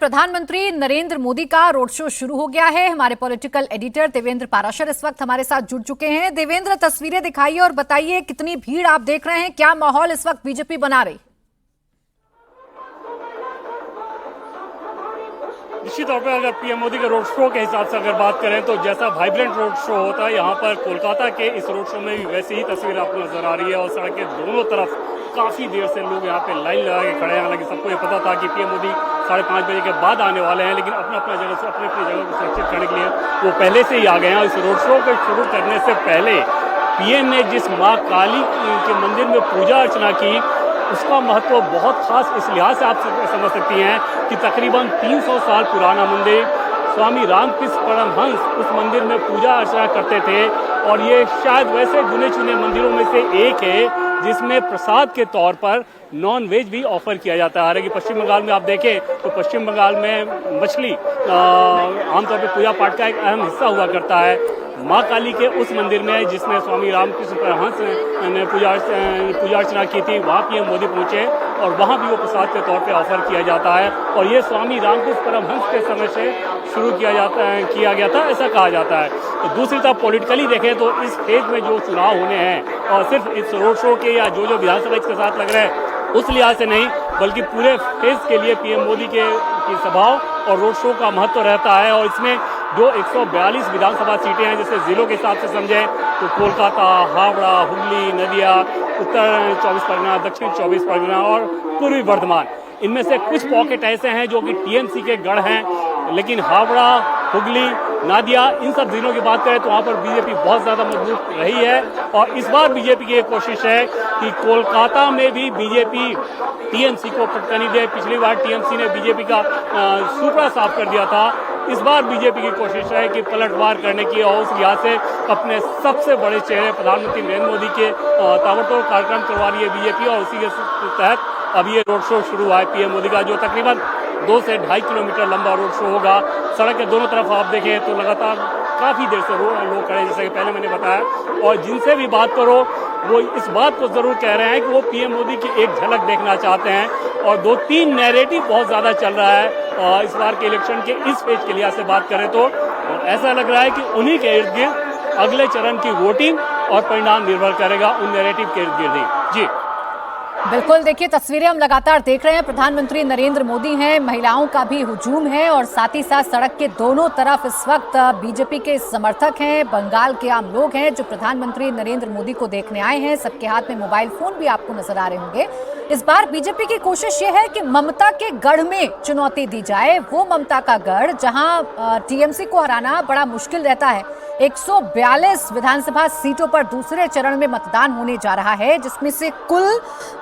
प्रधानमंत्री नरेंद्र मोदी का road show शुरू हो गया है। हमारे पॉलिटिकल एडिटर देवेंद्र पाराशर इस वक्त हमारे साथ जुड़ चुके हैं। देवेंद्र, तस्वीरें दिखाइए और बताइए कितनी भीड़ आप देख रहे हैं, क्या माहौल इस वक्त बीजेपी बना रही? निश्चित तौर पर अगर पीएम मोदी के रोड शो के हिसाब से अगर बात करें तो जैसा वाइब्रेंट रोड शो होता है यहाँ पर कोलकाता के इस रोड शो में भी वैसी ही तस्वीर आपको नजर आ रही है और सड़क के दोनों तरफ काफी देर से लोग यहाँ पे लाइन लगा के खड़े हैं। हालांकि सबको ये पता था कि पीएम मोदी 5:30 बजे के बाद आने वाले हैं, लेकिन अपनी अपनी जगह को सुरक्षित करने के लिए वो पहले से ही आ गए हैं। और इस रोड शो को शुरू करने से पहले पीएम ने जिस माँ काली के मंदिर में पूजा अर्चना की उसका महत्व बहुत खास इस लिहाज से आप समझ सकती हैं कि तकरीबन 300 साल पुराना मंदिर, स्वामी रामकृष्ण परमहंस उस मंदिर में पूजा अर्चना करते थे और ये शायद वैसे गिने चुने मंदिरों में से एक है जिसमें प्रसाद के तौर पर नॉन वेज भी ऑफर किया जाता है। हालांकि पश्चिम बंगाल में आप देखें तो पश्चिम बंगाल में मछली आमतौर पर पूजा पाठ का एक अहम हिस्सा हुआ करता है। माँ काली के उस मंदिर में जिसमें स्वामी रामकृष्ण परमहंस ने पूजा अर्चना की थी, वहाँ पीएम मोदी पहुंचे और वहाँ भी वो प्रसाद के तौर पे ऑफर किया जाता है और ये स्वामी रामकृष्ण परमहंस के समय से शुरू किया गया था, ऐसा कहा जाता है। तो दूसरी तरफ पॉलिटिकली देखें तो इस फेज में जो चुनाव होने हैं और सिर्फ इस रोड शो के या जो विधानसभा इसके साथ लग रहे हैं उस लिहाज से नहीं बल्कि पूरे फेज के लिए पीएम मोदी की सभाओं और रोड शो का महत्व रहता है। और इसमें जो 142 विधानसभा सीटें हैं, जैसे जिलों के हिसाब से समझें तो कोलकाता, हावड़ा, हुगली, नदिया, उत्तर 24 परगना, दक्षिण 24 परगना और पूर्वी वर्धमान, इनमें से कुछ पॉकेट ऐसे हैं जो कि टीएमसी के गढ़ हैं। लेकिन हावड़ा, हुगली, नादिया, इन सब जिलों की बात करें तो वहाँ पर बीजेपी बहुत ज़्यादा मजबूत रही है और इस बार बीजेपी की एक कोशिश है कि कोलकाता में भी बीजेपी टीएमसी को पटकनी दे। पिछली बार टीएमसी ने बीजेपी का सूपड़ा साफ कर दिया था। इस बार बीजेपी की कोशिश है कि पलटवार करने की और उस लिहाज से अपने सबसे बड़े चेहरे प्रधानमंत्री नरेंद्र मोदी के ताबड़तोड़ कार्यक्रम करवा रही है बीजेपी और उसी के तहत अब ये रोड शो शुरू हुआ है पीएम मोदी का, जो तकरीबन 2 से 2.5 किलोमीटर लंबा रोड शो होगा। सड़क के दोनों तरफ आप देखें तो लगातार काफी देर से लोग खड़े हैं, जैसे कि पहले मैंने बताया। और जिनसे भी बात करो वो इस बात को जरूर कह रहे हैं कि वो पीएम मोदी की एक झलक देखना चाहते हैं और 2-3 नैरेटिव बहुत ज्यादा चल रहा है इस बार के इलेक्शन के इस फेज के लिहाज से बात करें तो ऐसा लग रहा है कि उन्हीं के इर्द गिर्द अगले चरण की वोटिंग और परिणाम निर्भर करेगा उन नैरेटिव के इर्द गिर्द ही। जी बिल्कुल, देखिए तस्वीरें हम लगातार देख रहे हैं। प्रधानमंत्री नरेंद्र मोदी हैं, महिलाओं का भी हुजूम है और साथ ही साथ सड़क के दोनों तरफ इस वक्त बीजेपी के समर्थक हैं, बंगाल के आम लोग हैं जो प्रधानमंत्री नरेंद्र मोदी को देखने आए हैं। सबके हाथ में मोबाइल फोन भी आपको नजर आ रहे होंगे। इस बार बीजेपी की कोशिश ये है कि ममता के गढ़ में चुनौती दी जाए, वो ममता का गढ़ जहां टीएमसी को हराना बड़ा मुश्किल रहता है। 142 विधानसभा सीटों पर दूसरे चरण में मतदान होने जा रहा है, जिसमें से कुल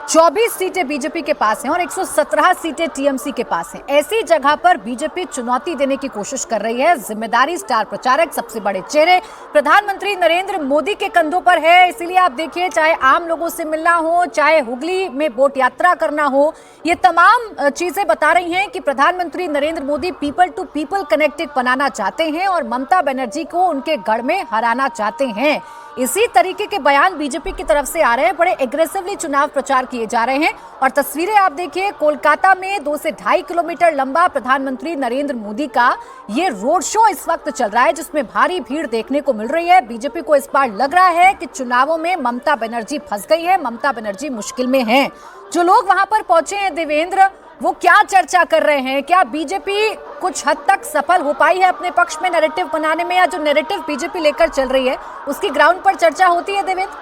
24 सीटें बीजेपी के पास हैं और 117 सीटें टीएमसी के पास हैं। ऐसी जगह पर बीजेपी चुनौती देने की कोशिश कर रही है। जिम्मेदारी स्टार प्रचारक, सबसे बड़े चेहरे प्रधानमंत्री नरेंद्र मोदी के कंधों पर है। इसीलिए आप देखिए, चाहे आम लोगों से मिलना हो, चाहे हुगली में बोट यात्रा करना हो, ये तमाम चीजें बता रही हैं कि प्रधानमंत्री Narendra Modi people to people connected बनाना चाहते हैं और ममता बनर्जी को उनके गढ़ में हराना चाहते हैं। इसी तरीके के बयान बीजेपी की तरफ से आ रहे हैं। बड़े एग्रेसिवली चुनाव प्रचार किए जा रहे हैं और तस्वीरें आप देखिए, कोलकाता में 2 से 2.5 किलोमीटर लंबा प्रधानमंत्री नरेंद्र मोदी का ये रोड शो इस वक्त चल रहा है, जिसमें भारी भीड़ देखने को मिल रही है। बीजेपी को इस बार लग रहा है कि चुनावों में ममता बनर्जी फंस गई है, ममता बनर्जी मुश्किल में है। जो लोग वहां पर पहुंचे हैं देवेंद्र, वो क्या चर्चा कर रहे हैं? क्या बीजेपी कुछ हद तक सफल हो पाई है अपने पक्ष में नैरेटिव बनाने में, या जो नैरेटिव बीजेपी लेकर चल रही है उसकी ग्राउंड पर चर्चा होती है देवेंद्र?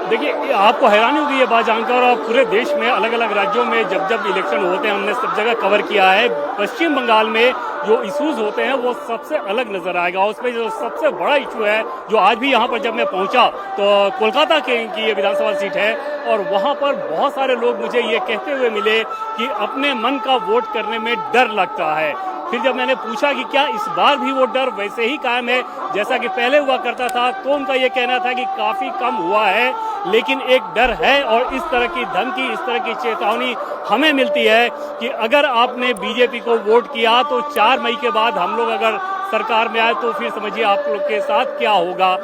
देखिए, आपको हैरानी होगी ये बात जानकर, और पूरे देश में अलग अलग राज्यों में जब इलेक्शन होते हैं हमने सब जगह कवर किया है। पश्चिम बंगाल में जो इश्यूज होते हैं वो सबसे अलग नजर आएगा। उसमें जो सबसे बड़ा इशू है, जो आज भी यहाँ पर जब मैं पहुंचा तो कोलकाता की ये विधानसभा सीट है और वहाँ पर बहुत सारे लोग मुझे ये कहते हुए मिले कि अपने मन का वोट करने में डर लगता है। फिर जब मैंने पूछा कि क्या इस बार भी वो डर वैसे ही कायम है जैसा कि पहले हुआ करता था, तो उनका ये कहना था कि काफी कम हुआ है, लेकिन एक डर है और इस तरह की धमकी, इस तरह की चेतावनी हमें मिलती है कि अगर आपने बीजेपी को वोट किया तो 4 मई के बाद हम लोग अगर सरकार में आए तो फिर समझिए आप लोग के साथ क्या होगा।